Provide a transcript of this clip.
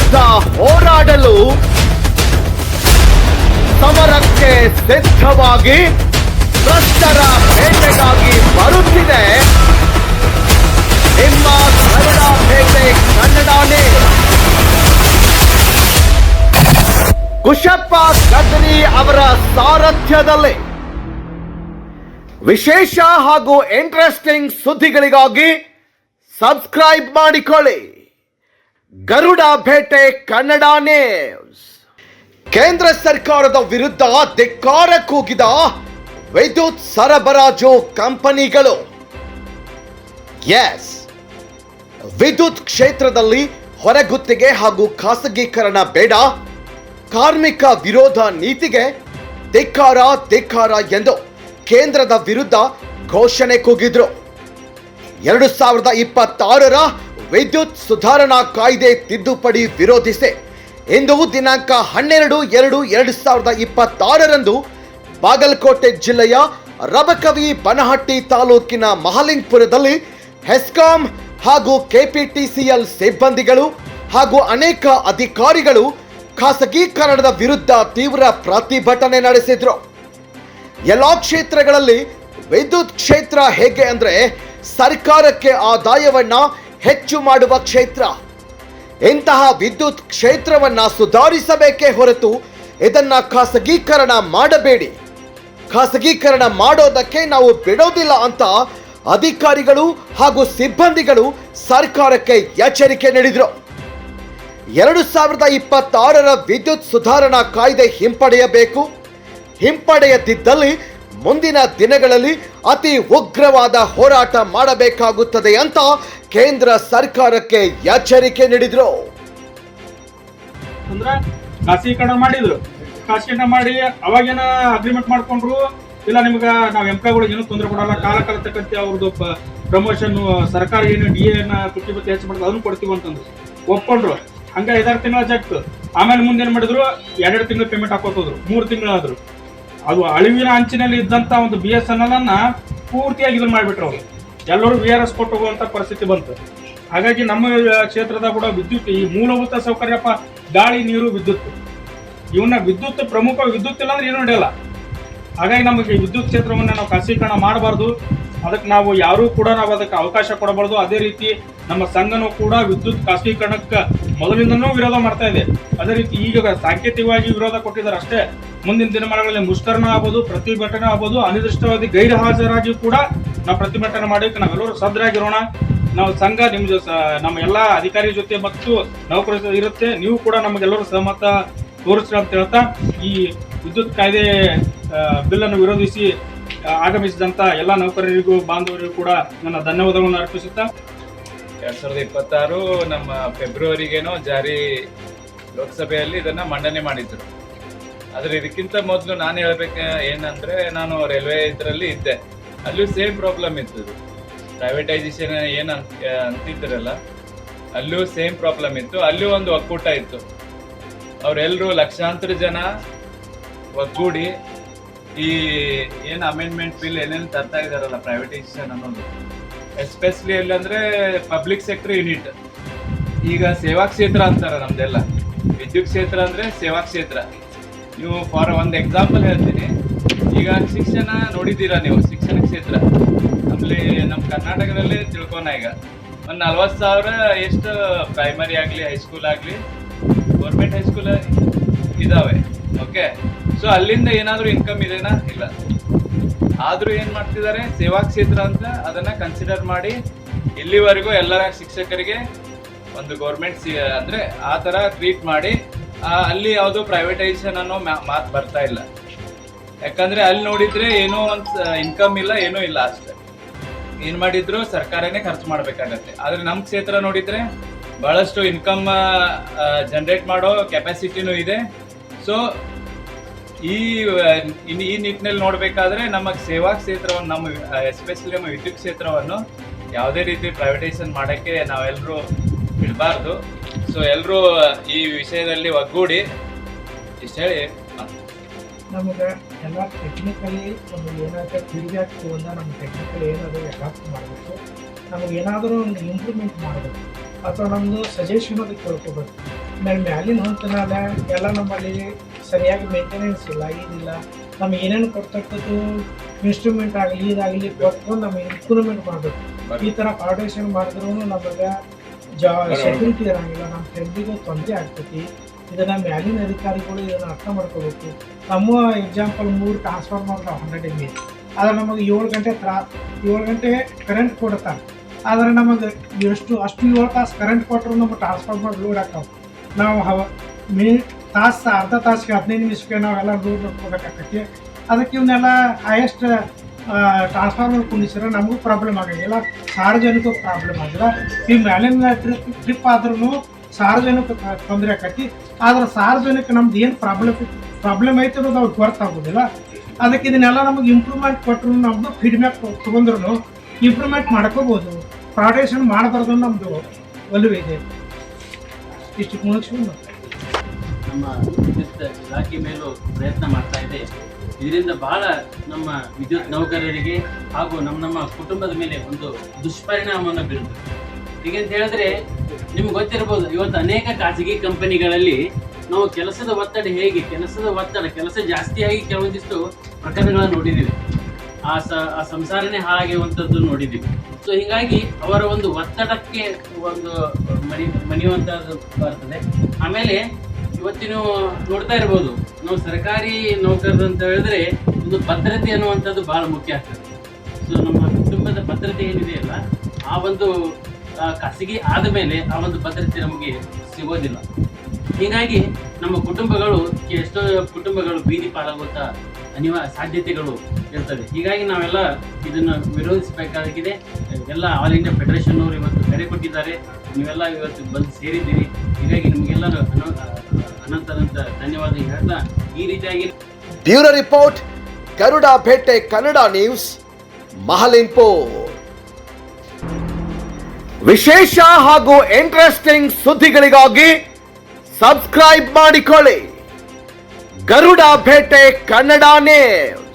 ವಿರುದ್ಧ ಹೋರಾಡಲು ಸಮರಕ್ಕೆ ಸಿದ್ಧವಾಗಿ ಭ್ರಷ್ಟರ ಬೇಟೆಗಾಗಿ ಬರುತ್ತಿದೆ ನಿಮ್ಮ ಗರುಡ ಬೇಟೆ ಕನ್ನಡನೇ. ಕುಶಪ್ಪ ಕದ್ರಿ ಅವರ ಸಾರಥ್ಯದಲ್ಲಿ ವಿಶೇಷ ಹಾಗೂ ಇಂಟ್ರೆಸ್ಟಿಂಗ್ ಸುದ್ದಿಗಳಿಗಾಗಿ ಸಬ್ಸ್ಕ್ರೈಬ್ ಮಾಡಿಕೊಳ್ಳಿ ಗರುಡ ಬೇಟೆ ಕನ್ನಡ ನ್ಯೂಸ್. ಕೇಂದ್ರ ಸರ್ಕಾರದ ವಿರುದ್ಧ ಧಿಕ್ಕಾರ ಕೂಗಿದ ವಿದ್ಯುತ್ ಸರಬರಾಜು ಕಂಪನಿಗಳು. ಎಸ್, ವಿದ್ಯುತ್ ಕ್ಷೇತ್ರದಲ್ಲಿ ಹೊರಗುತ್ತಿಗೆ ಹಾಗೂ ಖಾಸಗೀಕರಣ ಬೇಡ, ಕಾರ್ಮಿಕ ವಿರೋಧ ನೀತಿಗೆ ಧಿಕ್ಕಾರ ಧಿಕ್ಕಾರ ಎಂದು ಕೇಂದ್ರದ ವಿರುದ್ಧ ಘೋಷಣೆ ಕೂಗಿದ್ರು. 2026ರ ವಿದ್ಯುತ್ ಸುಧಾರಣಾ ಕಾಯ್ದೆ ತಿದ್ದುಪಡಿ ವಿರೋಧಿಸಿ ಇಂದು ದಿನಾಂಕ 12/2/2026ರಂದು ಬಾಗಲಕೋಟೆ ಜಿಲ್ಲೆಯ ರಬಕವಿ ಬನಹಟ್ಟಿ ತಾಲೂಕಿನ ಮಹಲಿಂಗಪುರದಲ್ಲಿ ಹೆಸ್ಕಾಂ ಹಾಗೂ ಕೆಪಿಟಿಸಿಎಲ್ ಸಿಬ್ಬಂದಿಗಳು ಹಾಗೂ ಅನೇಕ ಅಧಿಕಾರಿಗಳು ಖಾಸಗೀಕರಣದ ವಿರುದ್ಧ ತೀವ್ರ ಪ್ರತಿಭಟನೆ ನಡೆಸಿದ್ರು. ಎಲ್ಲಾ ಕ್ಷೇತ್ರಗಳಲ್ಲಿ ವಿದ್ಯುತ್ ಕ್ಷೇತ್ರ ಹೇಗೆ ಅಂದ್ರೆ ಸರ್ಕಾರಕ್ಕೆ ಆದಾಯವನ್ನ ಹೆಚ್ಚು ಮಾಡುವ ಕ್ಷೇತ್ರ. ಇಂತಹ ವಿದ್ಯುತ್ ಕ್ಷೇತ್ರವನ್ನ ಸುಧಾರಿಸಬೇಕೇ ಹೊರತು ಇದನ್ನ ಖಾಸಗೀಕರಣ ಮಾಡಬೇಡಿ, ಖಾಸಗೀಕರಣ ಮಾಡೋದಕ್ಕೆ ನಾವು ಬಿಡೋದಿಲ್ಲ ಅಂತ ಅಧಿಕಾರಿಗಳು ಹಾಗೂ ಸಿಬ್ಬಂದಿಗಳು ಸರ್ಕಾರಕ್ಕೆ ಎಚ್ಚರಿಕೆ ನೀಡಿದ್ರು. 2026ರ ವಿದ್ಯುತ್ ಸುಧಾರಣಾ ಕಾಯ್ದೆ ಹಿಂಪಡೆಯಬೇಕು, ಹಿಂಪಡೆಯದಿದ್ದಲ್ಲಿ ಮುಂದಿನ ದಿನಗಳಲ್ಲಿ ಅತಿ ಉಗ್ರವಾದ ಹೋರಾಟ ಮಾಡಬೇಕಾಗುತ್ತದೆ ಅಂತ ಕೇಂದ್ರ ಸರ್ಕಾರಕ್ಕೆ ಎಚ್ಚರಿಕೆ ನೀಡಿದ್ರು. ಅಂದ್ರೆ ಖಾಸಗೀಕರಣ ಮಾಡಿದ್ರು, ಖಾಸಗೀಕರಣ ಮಾಡಿ ಅವಾಗೇನ ಅಗ್ರಿಮೆಂಟ್ ಮಾಡ್ಕೊಂಡ್ರು, ಇಲ್ಲ ನಿಮ್ಗೆ ನಾವು ಎಂಪ್ಲಾಯ್ಗಳಿಗೆ ಏನು ತೊಂದರೆ ಕೊಡಲ್ಲ, ಕಾಲ ತಕ್ಕಂತೆ ಅವ್ರದ್ದು ಪ್ರಮೋಷನ್ ಸರ್ಕಾರ ಏನು DA ತುಟ್ಟಿ ಬತ್ತಿ ಹೆಚ್ಚು ಮಾಡ್ತಾರೆ ಅದನ್ನು ಕೊಡ್ತೀವಿ ಅಂತಂದ್ರು, ಒಪ್ಕೊಂಡ್ರು. ಹಂಗ 5-6 ತಿಂಗಳ ಜಗ್ತು. ಆಮೇಲೆ ಮುಂದೆ ಏನ್ ಮಾಡಿದ್ರು, 2 ತಿಂಗಳು ಪೇಮೆಂಟ್ ಹಾಕೋತದ್ರು, 3 ತಿಂಗಳಾದ್ರು. ಅದು ಅಳಿವಿನ ಅಂಚಿನಲ್ಲಿ ಇದ್ದಂತ ಒಂದು BSNL ಅನ್ನ ಪೂರ್ತಿಯಾಗಿ ಇದನ್ನ ಮಾಡಿಬಿಟ್ರು. ಅವರು ಎಲ್ಲರೂ VRS ಕೊಟ್ಟು ಹೋಗುವಂತ ಪರಿಸ್ಥಿತಿ ಬಂತು. ಹಾಗಾಗಿ ನಮ್ಮ ಕ್ಷೇತ್ರದ ಕೂಡ ವಿದ್ಯುತ್ ಈ ಮೂಲಭೂತ ಸೌಕರ್ಯಪ್ಪ, ಗಾಳಿ ನೀರು ವಿದ್ಯುತ್, ಇವನ್ನ ವಿದ್ಯುತ್ ಪ್ರಮುಖ. ವಿದ್ಯುತ್ ಇಲ್ಲ ಅಂದ್ರೆ ಏನು ನಡೆಯಲ್ಲ. ಹಾಗಾಗಿ ನಮಗೆ ವಿದ್ಯುತ್ ಕ್ಷೇತ್ರವನ್ನ ನಾವು ಖಾಸಗೀಕರಣ ಮಾಡಬಾರ್ದು, ಅದಕ್ಕೆ ನಾವು ಯಾರೂ ಕೂಡ ನಾವು ಅದಕ್ಕೆ ಅವಕಾಶ ಕೊಡಬಾರ್ದು. ಅದೇ ರೀತಿ ನಮ್ಮ ಸಂಘನೂ ಕೂಡ ವಿದ್ಯುತ್ ಖಾಸಗೀಕರಣಕ್ಕೆ ಮೊದಲಿಂದನೂ ವಿರೋಧ ಮಾಡ್ತಾ ಇದೆ. ಅದೇ ರೀತಿ ಈಗ ಸಾಂಕೇತಿಕವಾಗಿ ವಿರೋಧ ಕೊಟ್ಟಿದ್ದಾರೆ ಅಷ್ಟೇ. ಮುಂದಿನ ದಿನಮಾನಗಳಲ್ಲಿ ಮುಷ್ಕರಣ ಆಗ್ಬೋದು, ಪ್ರತಿಭಟನೆ ಆಗ್ಬೋದು, ಅನಿರ್ದಿಷ್ಟವಾದಿ ಗೈರು ಹಾಜರಾಗಿ ಕೂಡ ನಾವು ಪ್ರತಿಭಟನೆ ಮಾಡೋಕೆ ನಾವೆಲ್ಲರೂ ಸಜ್ಜರಾಗಿರೋಣ. ನಾವು ಸಂಘ ನಮ್ಮ ಎಲ್ಲ ಅಧಿಕಾರಿ ಜೊತೆ ಮತ್ತು ನೌಕರರ ಇರುತ್ತೆ, ನೀವು ಕೂಡ ನಮಗೆಲ್ಲರೂ ಸಹಮತ ತೋರಿಸ್ರಿ ಅಂತ ಹೇಳ್ತಾ ಈ ವಿದ್ಯುತ್ ಕಾಯ್ದೆ ಬಿಲ್ ಅನ್ನು ವಿರೋಧಿಸಿ ಆಗಮಿಸಿದಂತ ಎಲ್ಲ ನೌಕರರಿಗೂ ಬಾಂಧವರಿಗೂ ಕೂಡ ನನ್ನ ಧನ್ಯವಾದಗಳನ್ನು ಅರ್ಪಿಸುತ್ತಾ 2026 ನಮ್ಮ ಫೆಬ್ರವರಿಗೇನೋ ಜಾರಿ ಲೋಕಸಭೆಯಲ್ಲಿ ಇದನ್ನ ಮಂಡನೆ ಮಾಡಿದ್ರು. ಆದ್ರೆ ಇದಕ್ಕಿಂತ ಮೊದಲು ನಾನು ಹೇಳ್ಬೇಕು ಏನಂದ್ರೆ, ನಾನು ರೈಲ್ವೆ ಇದರಲ್ಲಿ ಇದ್ದೆ, ಅಲ್ಲೂ ಸೇಮ್ ಪ್ರಾಬ್ಲಮ್ ಇತ್ತು. ಪ್ರೈವೇಟೈಸೇಷನ್ ಏನ್ ಅಂತಿದ್ರಲ್ಲ, ಅಲ್ಲೂ ಸೇಮ್ ಪ್ರಾಬ್ಲಮ್ ಇತ್ತು. ಅಲ್ಲೂ ಒಂದು ಒಕ್ಕೂಟ ಇತ್ತು. ಅವರೆಲ್ಲರೂ ಲಕ್ಷಾಂತರ ಜನ ಒಗ್ಗೂಡಿ ಈ ಏನು ಅಮೆಂಡ್ಮೆಂಟ್ ಬಿಲ್ ಏನೇನು ತರ್ತಾ ಇದಾರಲ್ಲ ಪ್ರೈವೇಟೈಸೇಷನ್ ಅನ್ನೋದು, ಎಸ್ಪೆಷಲಿ ಎಲ್ಲಂದ್ರೆ ಪಬ್ಲಿಕ್ ಸೆಕ್ಟರ್ ಯೂನಿಟ್. ಈಗ ಸೇವಾ ಕ್ಷೇತ್ರ ಅಂತಾರೆ ನಮ್ದೆಲ್ಲ, ವಿದ್ಯುತ್ ಕ್ಷೇತ್ರ ಅಂದ್ರೆ ಸೇವಾ ಕ್ಷೇತ್ರ. ನೀವು ಫಾರ್ ಒಂದು ಎಕ್ಸಾಂಪಲ್ ಹೇಳ್ತೀನಿ, ಈಗ ಶಿಕ್ಷಣ ನೋಡಿದ್ದೀರಾ ನೀವು, ಶಿಕ್ಷಣ ಕ್ಷೇತ್ರ ನಮ್ಮಲ್ಲಿ ನಮ್ಮ ಕರ್ನಾಟಕದಲ್ಲೇ ತಿಳ್ಕೊನ. ಈಗ ಒಂದು 40,000 ಎಷ್ಟು ಪ್ರೈಮರಿ ಆಗಲಿ ಹೈಸ್ಕೂಲ್ ಆಗಲಿ ಗೌರ್ಮೆಂಟ್ ಹೈಸ್ಕೂಲ್ ಇದಾವೆ. ಓಕೆ, ಸೊ ಅಲ್ಲಿಂದ ಏನಾದರೂ ಇನ್ಕಮ್ ಇದೆನಾ? ಇಲ್ಲ. ಆದ್ರೂ ಏನ್ ಮಾಡ್ತಿದ್ದಾರೆ, ಸೇವಾ ಕ್ಷೇತ್ರ ಅಂತ ಅದನ್ನ ಕನ್ಸಿಡರ್ ಮಾಡಿ ಇಲ್ಲಿವರೆಗೂ ಎಲ್ಲ ಶಿಕ್ಷಕರಿಗೆ ಒಂದು ಗೌರ್ಮೆಂಟ್ ಅಂದ್ರೆ ಆ ತರ ಟ್ರೀಟ್ ಮಾಡಿ ಅಲ್ಲಿ ಯಾವುದು ಪ್ರೈವೇಟೈಸೇಷನ್ ಅನ್ನೋ ಮಾತು ಬರ್ತಾ ಇಲ್ಲ. ಯಾಕಂದ್ರೆ ಅಲ್ಲಿ ನೋಡಿದ್ರೆ ಏನೋ ಒಂದು ಇನ್ಕಮ್ ಇಲ್ಲ, ಏನೂ ಇಲ್ಲ, ಅಷ್ಟೇ. ಏನ್ ಮಾಡಿದ್ರು ಸರ್ಕಾರನೇ ಖರ್ಚು ಮಾಡ್ಬೇಕಾಗತ್ತೆ. ಆದ್ರೆ ನಮ್ ಕ್ಷೇತ್ರ ನೋಡಿದ್ರೆ ಬಹಳಷ್ಟು ಇನ್ಕಮ್ ಜನರೇಟ್ ಮಾಡೋ ಕೆಪಾಸಿಟಿನೂ ಇದೆ. ಸೊ ಈ ನಿಟ್ಟಿನಲ್ಲಿ ನೋಡ್ಬೇಕಾದ್ರೆ ನಮ್ಮ ಸೇವಾ ಕ್ಷೇತ್ರವನ್ನು, ನಮ್ಮ ಎಸ್ಪೆಷಲಿ ನಮ್ಮ ವಿದ್ಯುತ್ ಕ್ಷೇತ್ರವನ್ನು ಯಾವುದೇ ರೀತಿ ಪ್ರೈವೇಟೈಸೇಷನ್ ಮಾಡಕ್ಕೆ ನಾವೆಲ್ಲರೂ ಬಿಡಬಾರ್ದು. ಸೊ ಎಲ್ಲರೂ ಈ ವಿಷಯದಲ್ಲಿ ಒಗ್ಗೂಡಿ ಇಷ್ಟ ಹೇಳಿ ನಮಗೆ ಎಲ್ಲ ಟೆಕ್ನಿಕಲಿ ನಮಗೆ ಏನಾದರೂ ಫೀಡ್ಬ್ಯಾಕ್ ತಗೊಂಡ ನಮ್ಮ ಟೆಕ್ನಿಕಲ್ ಏನಾದರೂ ಅಡಾಪ್ಟ್ ಮಾಡಬೇಕು, ನಮಗೆ ಏನಾದರೂ ಒಂದು ಇಂಪ್ರೂವ್ಮೆಂಟ್ ಮಾಡಬೇಕು ಅಥವಾ ನಮ್ಮದು ಸಜೆಷನ್ ಅದಕ್ಕೆ ಕೇಳ್ಕೋಬೇಕು. ಮ್ಯಾಲಿನ ಹೊಂತನಾಲ ಎಲ್ಲ ನಮ್ಮಲ್ಲಿ ಸರಿಯಾಗಿ ಮೇಂಟೆನೆನ್ಸ್ ಇಲ್ಲ, ಇದಿಲ್ಲ. ನಮ್ಗೆ ಏನೇನು ಕೊಡ್ತಕ್ಕದ್ದು ಇನ್ಸ್ಟ್ರೂಮೆಂಟ್ ಆಗಲಿ ಇದಾಗಲಿ ಕೊಟ್ಕೊಂಡು ನಮಗೆ ಇಂಪ್ರೂವ್ಮೆಂಟ್ ಮಾಡಬೇಕು. ಈ ಥರ ಫೌಂಡೇಶನ್ ಮಾಡಿದ್ರೂ ನಮಗೆ ಸೆಕ್ಯೂರಿಟಿ ಇರೋಂಗಿಲ್ಲ, ನಮ್ಮ ಫ್ಯಾಮಿಲಿಗೂ ತೊಂದರೆ ಆಗ್ತೈತಿ. ಇದನ್ನು ಮ್ಯಾಲಿನ ಅಧಿಕಾರಿಗಳು ಇದನ್ನು ಅರ್ಥ ಮಾಡ್ಕೋಬೇಕು. ನಮ್ಮ ಎಕ್ಸಾಂಪಲ್ 3 ಟ್ರಾನ್ಸ್ಫಾರ್ಮರ್ 100 MVA, ಆದರೆ ನಮಗೆ 7 ಗಂಟೆ ಕರೆಂಟ್ ಕೊಡ್ತಾರೆ. ಆದರೆ ನಮಗೆ ಅಷ್ಟು 7 ತಾಸು ಕರೆಂಟ್ ಕೊಟ್ಟರು ನಮ್ಮ ಟ್ರಾನ್ಸ್ಫಾರ್ಮರ್ ಲೋಡ್ ಆಗ್ತಾವೆ. ನಾವು ಅರ್ಧ ತಾಸಿಗೆ 15 ನಿಮಿಷಕ್ಕೆ ನಾವೆಲ್ಲ ಲೋಡ್ ನೋಡ್ಕೋಬೇಕಾಗತ್ತೆ. ಅದಕ್ಕೆ ಇವನ್ನೆಲ್ಲ ಹೈಯೆಸ್ಟ್ ಟ್ರಾನ್ಸ್ಫಾರ್ಮರ್ ಕುಂಡಿಸಿದ್ರೆ ನಮಗೂ ಪ್ರಾಬ್ಲಮ್ ಆಗಂಗಿಲ್ಲ, ಸಾರ್ವಜನಿಕ ಪ್ರಾಬ್ಲಮ್ ಆಗಿಲ್ಲ. ಈ ಮ್ಯಾಲಿನ ಟ್ರಿಪ್ ಆದ್ರೂ ಸಾರ್ವಜನಿಕ ತೊಂದರೆ ಆಕತಿ. ಆದ್ರೆ ಸಾರ್ವಜನಿಕ ನಮ್ದು ಏನು ಪ್ರಾಬ್ಲಮ್ ಐತೆ ಅನ್ನೋದು ಅವ್ರಿಗೆ ಗೊತ್ತಾಗೋದಿಲ್ಲ. ಅದಕ್ಕೆ ಇದನ್ನೆಲ್ಲ ನಮಗೆ ಇಂಪ್ರೂವ್ಮೆಂಟ್ ಕೊಟ್ಟರು, ನಮ್ಮದು ಫೀಡ್ಬ್ಯಾಕ್ ತೊಗೊಂಡ್ರು ಇಂಪ್ರೂವ್ಮೆಂಟ್ ಮಾಡ್ಕೋಬೋದು. ಫೌಂಡೇಶನ್ ಮಾಡಬಾರ್ದು ನಮ್ಮದು ಒಲವಿದೆ. ಇಷ್ಟು ಮುಗಿಸ್ಕೊಂಡು ನಮ್ಮ ವಿದ್ಯುತ್ ಇಲಾಖೆ ಮೇಲೂ ಪ್ರಯತ್ನ ಮಾಡ್ತಾ ಇದೆ. ಇದರಿಂದ ಬಹಳ ನಮ್ಮ ವಿದ್ಯುತ್ ನೌಕರರಿಗೆ ಹಾಗೂ ನಮ್ಮ ಕುಟುಂಬದ ಮೇಲೆ ಒಂದು ದುಷ್ಪರಿಣಾಮವನ್ನು ಬೀರುತ್ತದೆ. ಹೀಗಂತ ಹೇಳಿದ್ರೆ ನಿಮ್ಗೆ ಗೊತ್ತಿರ್ಬೋದು, ಇವತ್ತು ಅನೇಕ ಖಾಸಗಿ ಕಂಪನಿಗಳಲ್ಲಿ ನಾವು ಕೆಲಸದ ಒತ್ತಡ ಕೆಲಸ ಜಾಸ್ತಿಯಾಗಿ ಕೆಲವೊಂದಿಷ್ಟು ಪ್ರಕರಣಗಳನ್ನು ನೋಡಿದ್ದೀವಿ. ಆ ಸಂಸಾರನೇ ಹಾಳಾಗಿರುವಂಥದ್ದು ನೋಡಿದ್ದೀವಿ. ಸೊ ಹೀಗಾಗಿ ಅವರ ಒಂದು ಒತ್ತಡಕ್ಕೆ ಒಂದು ಮಣಿಯುವಂಥದ್ದು ಬರ್ತದೆ. ಆಮೇಲೆ ಇವತ್ತಿನ ನೋಡ್ತಾ ಇರ್ಬೋದು, ನಾವು ಸರ್ಕಾರಿ ನೌಕರರು ಅಂತ ಹೇಳಿದ್ರೆ ಒಂದು ಭದ್ರತೆ ಅನ್ನುವಂಥದ್ದು ಬಹಳ ಮುಖ್ಯ ಆಗ್ತದೆ. ಸೊ ನಮ್ಮ ಕುಟುಂಬದ ಭದ್ರತೆ ಏನಿದೆಯಲ್ಲ, ಆ ಒಂದು ಖಾಸಗಿ ಆದ ಮೇಲೆ ಆ ಒಂದು ಭದ್ರತೆ ನಮಗೆ ಸಿಗೋದಿಲ್ಲ. ಹೀಗಾಗಿ ನಮ್ಮ ಎಷ್ಟೋ ಕುಟುಂಬಗಳು ಬೀದಿ ಪಾಲಾಗುವಂಥ ಸಾಧ್ಯತೆಗಳು ಇರ್ತದೆ. ಹೀಗಾಗಿ ನಾವೆಲ್ಲ ಇದನ್ನು ವಿರೋಧಿಸಬೇಕಾಗಿದೆ. ಎಲ್ಲ ಆಲ್ ಇಂಡಿಯಾ ಫೆಡರೇಷನ್ ಅವರು ಇವತ್ತು ಕರೆ ಕೊಟ್ಟಿದ್ದಾರೆ, ನೀವೆಲ್ಲ ಇವತ್ತು ಬಂದು ಸೇರಿದ್ದೀರಿ. ಹೀಗಾಗಿ ನಿಮಗೆಲ್ಲ ಅನಂತ ಧನ್ಯವಾದ ಹೇಳ್ತಾ ಈ ರೀತಿಯಾಗಿ bureau report, Garuda Bhete Kannada news, Mahalingpur. ವಿಶೇಷ ಹಾಗೂ ಇಂಟ್ರೆಸ್ಟಿಂಗ್ ಸುದ್ದಿಗಳಿಗಾಗಿ ಸಬ್ಸ್ಕ್ರೈಬ್ ಮಾಡಿಕೊಳ್ಳಿ ಗರುಡ ಭೇಟೆ ಕನ್ನಡ ನ್ಯೂಸ್.